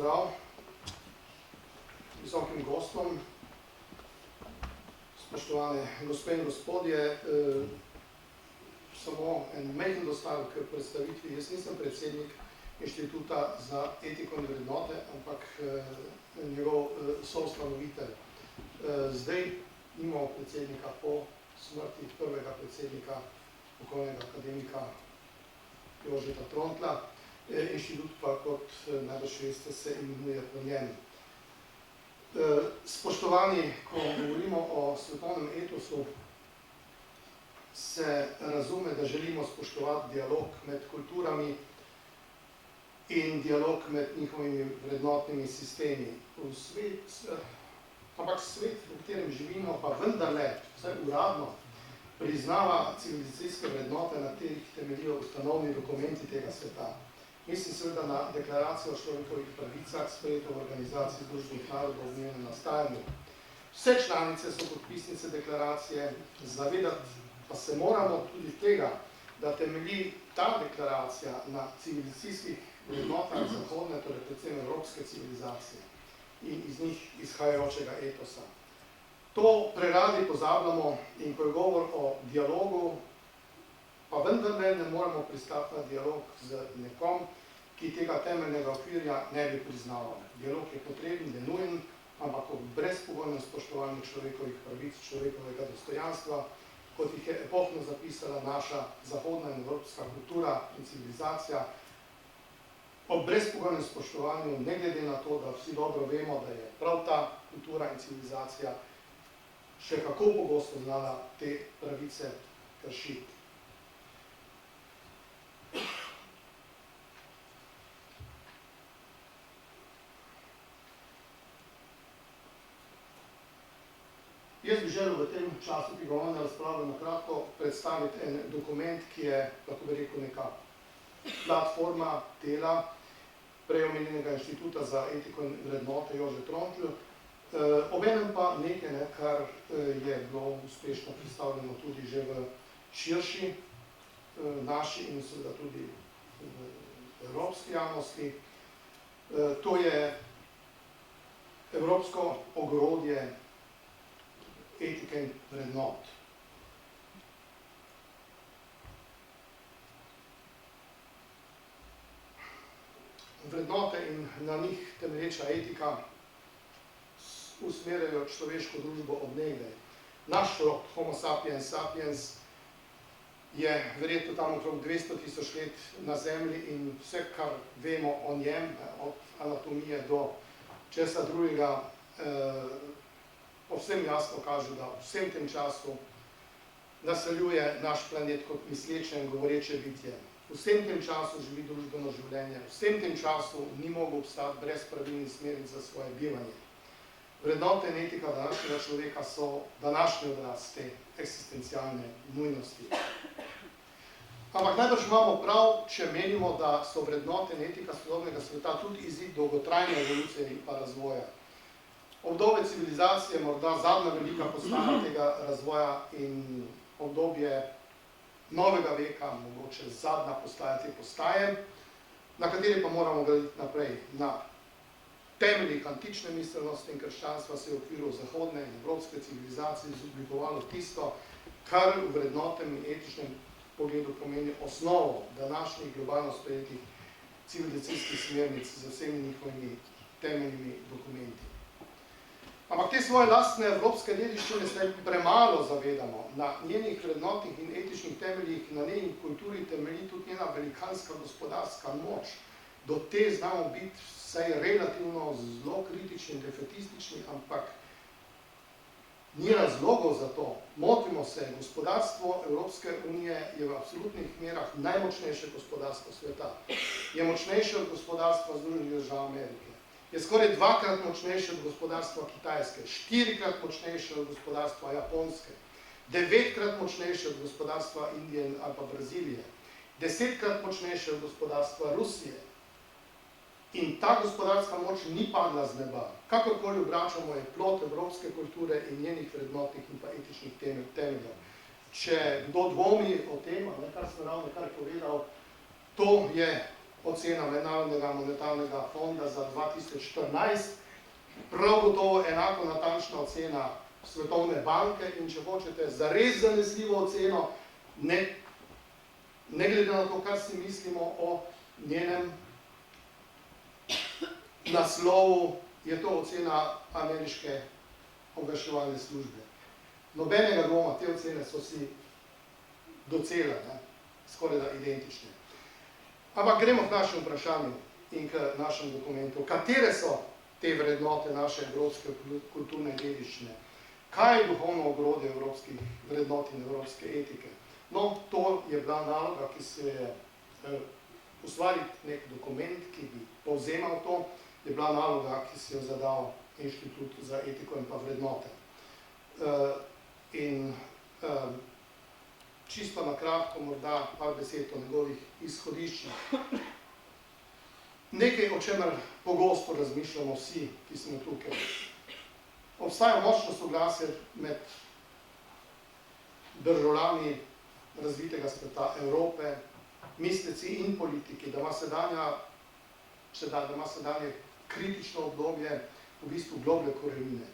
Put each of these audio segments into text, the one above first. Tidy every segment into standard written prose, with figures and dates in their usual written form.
pozdrav visokim gostom, spoštovane gospe in gospodje. Samo en majhen dostavek k predstavitvi. Jaz nisem predsednik Inštituta za etiko in vrednote, ampak njegov soustanovitelj. Zdaj imamo predsednika po smrti prvega predsednika, pokojnega akademika Jožeta Trontla. Inštitut pa, kot najbrž veste, se imenuje po njem. Spoštovani, ko govorimo o svetovnem etosu, se razume, da želimo spoštovati dialog med kulturami in dialog med njihovimi vrednotnimi sistemi. Ampak svet, v katerem živimo, pa vendarle, vsaj uradno, priznava civilizacijske vrednote, na katerih temeljijo ustanovni dokumenti tega sveta. Mislim seveda na deklaracijo o človekovih pravicah, sprejeto v Organizaciji združenih narodov v njenem nastajanju. Vse članice so podpisnice deklaracije, zavedati pa se moramo tudi tega, da temelji ta deklaracija na civilizacijskih vrednotah zahodne, torej predvsem evropske civilizacije in iz njih izhajajočega etosa. To preradi pozabljamo in ko je govor o dialogu, pa vendarle ne moremo pristati na dialog z nekom, ki tega temeljnega okvirja ne bi priznaval. Dialog je potreben, je nujen, ampak ob brezpogojnem spoštovanju človekovih pravic, človekovega dostojanstva, kot jih je epohno zapisala naša zahodna in evropska kultura in civilizacija, ob brezpogojnem spoštovanju, ne glede na to, da vsi dobro vemo, da je prav ta kultura in civilizacija še kako pogosto znala te pravice kršiti. Jaz bi želel v tem času, ki ga vam razpravljam, na kratko predstaviti en dokument, ki je, lahko bi rekel, neka platforma dela preomenjenega Inštituta za etiko in vrednote Jože Trontl, obenem pa nekaj, kar je bilo uspešno predstavljeno tudi že v širši naši in seveda tudi v evropski javnosti. To je evropsko ogrodje etike in vrednot. Vrednote in na njih temelječa etika usmerjajo človeško družbo od nekdaj. Naš rod, Homo sapiens sapiens, je verjetno tam okrog 200 000 let na Zemlji in vse, kar vemo o njem, od anatomije do česa drugega, povsem jasno kaže, da v vsem tem času naseljuje naš planet kot misleče in govoreče bitje. V vsem tem času živi družbeno življenje, v vsem tem času ni mogel obstati brez pravilnih smernic za svoje bivanje. Vrednote in etika današnjega človeka so današnji odraz te eksistencialne nujnosti. Ampak najbrž imamo prav, če menimo, da so vrednote in etika sodobnega sveta tudi izid dolgotrajne evolucije in pa razvoja. Obdobje civilizacije je morda zadnja velika postaja tega razvoja in obdobje novega veka, mogoče zadnja postaja te postaje, na kateri pa moramo graditi naprej. Na temeljih antične miselnosti in krščanstva se je v okviru zahodne in evropske civilizacije izoblikovalo tisto, kar v vrednotnem in etičnem pogledu pomeni osnovo današnjih globalno sprejetih civilizacijskih smernic z vsemi njihovimi temeljnimi dokumenti. Ampak te svoje lastne evropske dediščine se premalo zavedamo. Na njenih vrednotnih in etičnih temeljih, na njeni kulturi temelji tudi njena velikanska gospodarska moč. Do te znamo biti vsaj relativno zelo kritični in defetistični, ampak ni razlogov za to. Motimo se, gospodarstvo Evropske unije je v absolutnih merah najmočnejše gospodarstvo sveta. Je močnejše od gospodarstva Združenih držav Amerike. Je skoraj dvakrat močnejše od gospodarstva Kitajske, 4-krat močnejše od gospodarstva Japonske, 9-krat močnejše od gospodarstva Indije ali pa Brazilije, 10-krat močnejše od gospodarstva Rusije. In ta gospodarska moč ni padla z neba. Kakorkoli obračamo, je plod evropske kulture in njenih vrednotnih in pa etičnih temeljev. Če kdo dvomi o tem, kar sem ravno kar povedal, to je ocena Mednarodnega monetarnega fonda za 2014, prav gotovo enako natančna ocena Svetovne banke in če hočete zares zanesljivo oceno, ne glede na to, kar si mislimo o njenem naslovu, je to ocena ameriške obveščevalne službe. Nobenega dvoma, te ocene so si docela, skoraj da identične. Ampak gremo k našemu vprašanju in k našemu dokumentu. Katere so te vrednote naše evropske kulturne dediščine? Kaj je duhovno ogrodje evropskih vrednot in evropske etike? No, to je bila naloga, ki se je ustvariti nek dokument, ki bi povzemal to, je bila naloga, ki si jo zadal Inštitut za etiko in pa vrednote. In čisto na kratko, morda par besed o njegovih izhodiščih. Nekaj, o čemer pogosto razmišljamo vsi, ki smo tukaj. Obstaja močno soglasje med državljani razvitega sveta Evrope, misleci in politiki, da ima sedanje kritično obdobje v bistvu globlje korenine.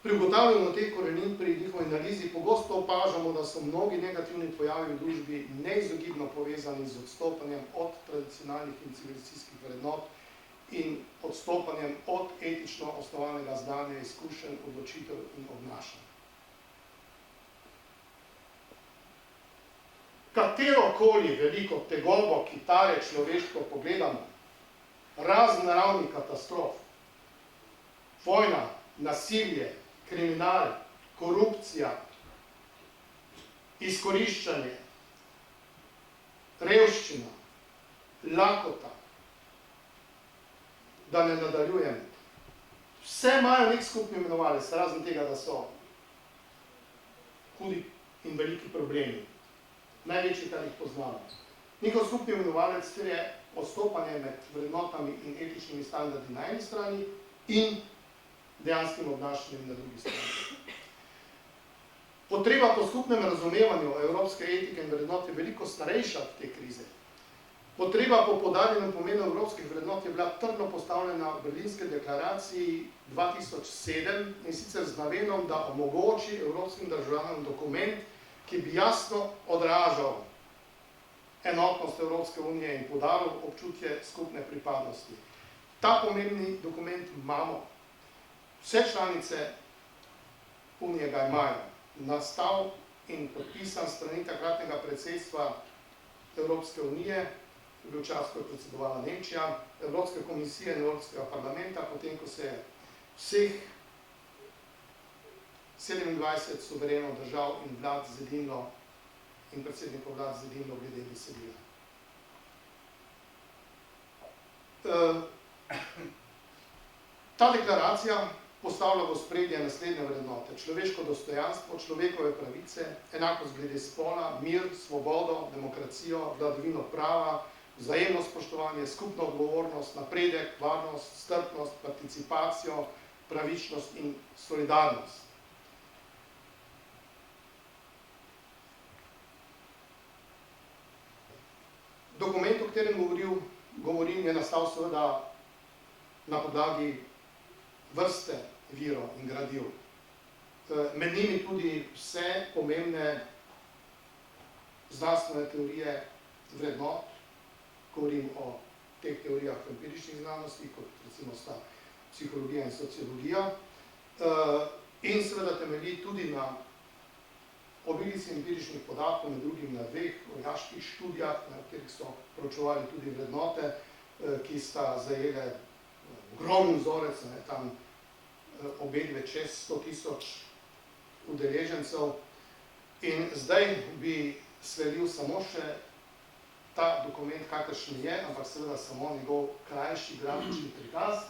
Pri ugotavljanju teh korenin pri njihovi analizi pogosto opažamo, da so mnogi negativni pojavi v družbi neizogibno povezani z odstopanjem od tradicionalnih in civilizacijskih vrednot in odstopanjem od etično osnovanega znanja, izkušenj, odločitev in obnašanj. Katerokoli veliko tegobo, ki tare človeštvo pogledamo, razen naravnih katastrof, vojna, nasilje, kriminal, korupcija, izkoriščanje, revščina, lakota, da ne nadaljujem. Vse imajo nek skupni imenovalec, razen tega, da so hudi in veliki problemi. Največji, kar jih poznamo. Njihov skupni imenovalec je odstopanje med vrednotami in etičnimi standardi na eni strani in dejanskim obnašanjem na drugi strani. Potreba po skupnem razumevanju evropske etike in vrednot je veliko starejša od te krize. Potreba po poudarjenem pomenu evropskih vrednot je bila trdno postavljena v Berlinski deklaraciji 2007 in sicer z namenom, da omogoči evropskim državljanom dokument, ki bi jasno odražal enotnost Evropske unije in poudaril občutje skupne pripadnosti. Ta pomembni dokument imamo. Vse članice Unije ga imajo. Nastal in podpisan strani takratnega predsedstva Evropske unije, to je bil čas, ko je predsedovala Nemčija, Evropske komisije in Evropskega parlamenta, potem, ko se je vseh 27 suverenov držav in vlad zedinilo in predsednikov vlad zedinilo glede besedila. Ta deklaracija postavlja v ospredje naslednje vrednote: človeško dostojanstvo, človekove pravice, enakost glede spola, mir, svobodo, demokracijo, vladavino prava, vzajemno spoštovanje, skupno odgovornost, napredek, varnost, strpnost, participacijo, pravičnost in solidarnost. Dokument, o katerem govorim, je nastal seveda na podlagi vrste virov in gradiv. Med njimi tudi vse pomembne znanstvene teorije vrednot, govorim o teh teorijah v empiričnih znanostih, kot recimo sta psihologija in sociologija, in seveda temelji tudi na obilici empiričnih podatkov, med drugim na dveh vojaških študijah, na katerih so proučevali tudi vrednote, ki sta zajele ogromen vzorec, tam obedve čez 100.000 udeležencev. In zdaj bi sledil samo še ta dokument, kakršen je, ampak seveda samo njegov krajši grafični prikaz.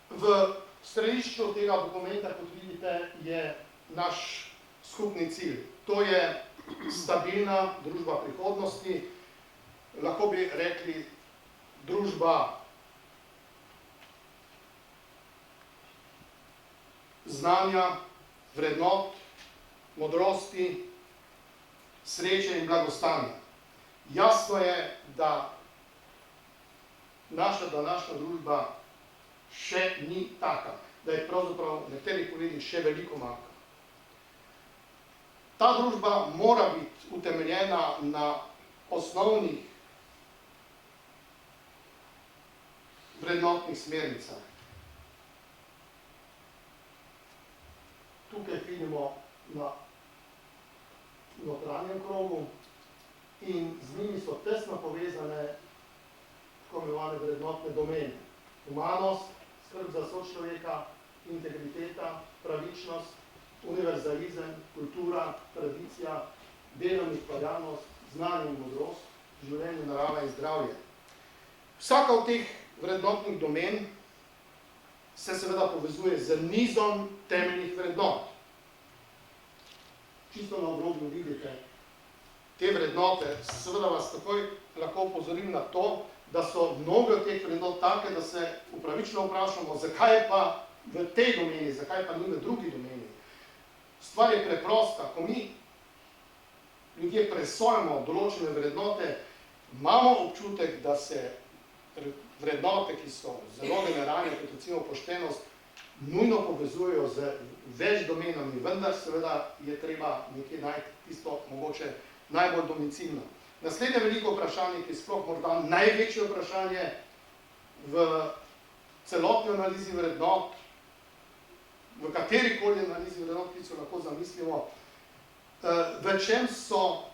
V središču tega dokumenta, kot vidite, je naš skupni cilj. To je stabilna družba prihodnosti, lahko bi rekli družba znanja, vrednot, modrosti, sreče in blagostanja. Jasno je, da naša današnja družba še ni taka, da je pravzaprav v nekaterih pogledih še veliko manjka. Ta družba mora biti utemeljena na osnovnih vrednotnih smernicah. Tukaj vidimo na notranjem krogu in z njimi so tesno povezane tako imenovane vrednotne domene. Humanost, skrb za sočloveka, integriteta, pravičnost, univerzalizem, kultura, tradicija, delovna ustvarjalnost, znanje in modrost, življenje, narava in zdravje. Vsaka od teh vrednotnih domen se seveda povezuje z nizom temeljnih vrednot. Čisto na obrobju vidite te vrednote. Seveda vas takoj lahko opozorim na to, da so mnoge od teh vrednot take, da se upravično vprašamo, zakaj je pa v tej domeni, zakaj pa ni v drugi domeni. Stvar je preprosta. Ko mi ljudje presojamo določene vrednote, imamo občutek, da se vrednote, ki so zelo generalne, kot recimo poštenost, nujno povezujejo z več domenami, vendar seveda je treba nekje najti tisto mogoče najbolj domicilno. Naslednje veliko vprašanje, ki je sploh morda največje vprašanje v celotni analizi vrednot, v katerikoli analizi vrednot, ki se lahko zamislimo, v čem so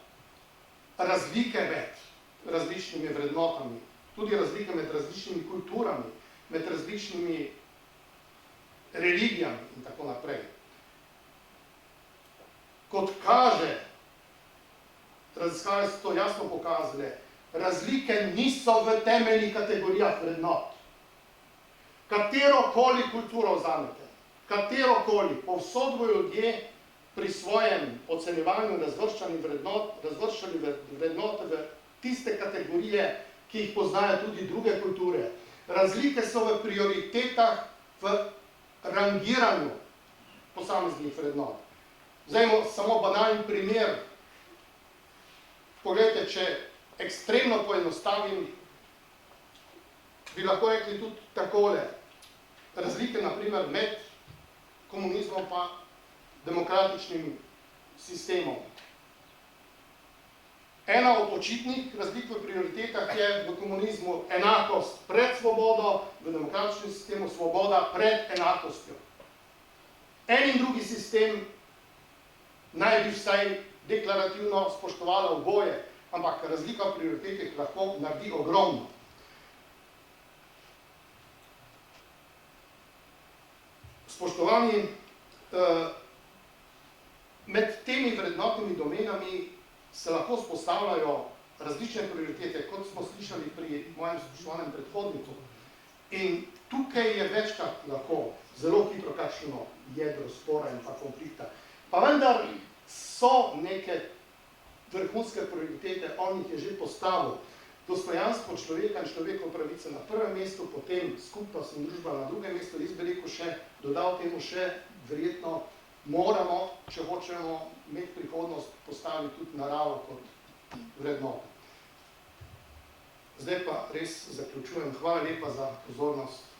razlike med različnimi vrednotami, tudi razlike med različnimi kulturami, med različnimi religijami in tako naprej. Kot kaže, raziskave so to jasno pokazale, razlike niso v temeljnih kategorijah vrednot. Katerokoli kulturo vzamete, katerokoli, povsod bodo ljudje pri svojem ocenjevanju razvrščani vrednote v tiste kategorije, ki jih poznajo tudi druge kulture. Razlike so v prioritetah, v rangiranju posameznih vrednot. Vzajmo samo banalen primer. Poglejte, če ekstremno poenostavim, bi lahko rekli tudi takole. Razlike, na primer, med komunizmom pa demokratičnim sistemom. Ena od očitnih razlik v prioritetah je v komunizmu enakost pred svobodo, v demokratičnem sistemu svoboda pred enakostjo. En in drugi sistem naj bi vsaj deklarativno spoštovala oboje, ampak razlika v prioritetih lahko naredi ogromno. Spoštovani, med temi vrednotnimi domenami se lahko spostavljajo različne prioritete, kot smo slišali pri mojem spoštovanem predhodniku. In tukaj je večkrat lahko zelo hitro kakšno jedro spora in pa konflikta. Pa vendar so neke vrhunske prioritete, on jih je že postavil. Dostojanstvo človeka in človekove pravice na prvem mestu, potem skupnost in družba na drugem mestu, jaz bi rekel še, dodal temu še, verjetno moramo, če hočemo imeti prihodnost, postaviti tudi naravo kot vrednoto. Zdaj pa res zaključujem. Hvala lepa za pozornost.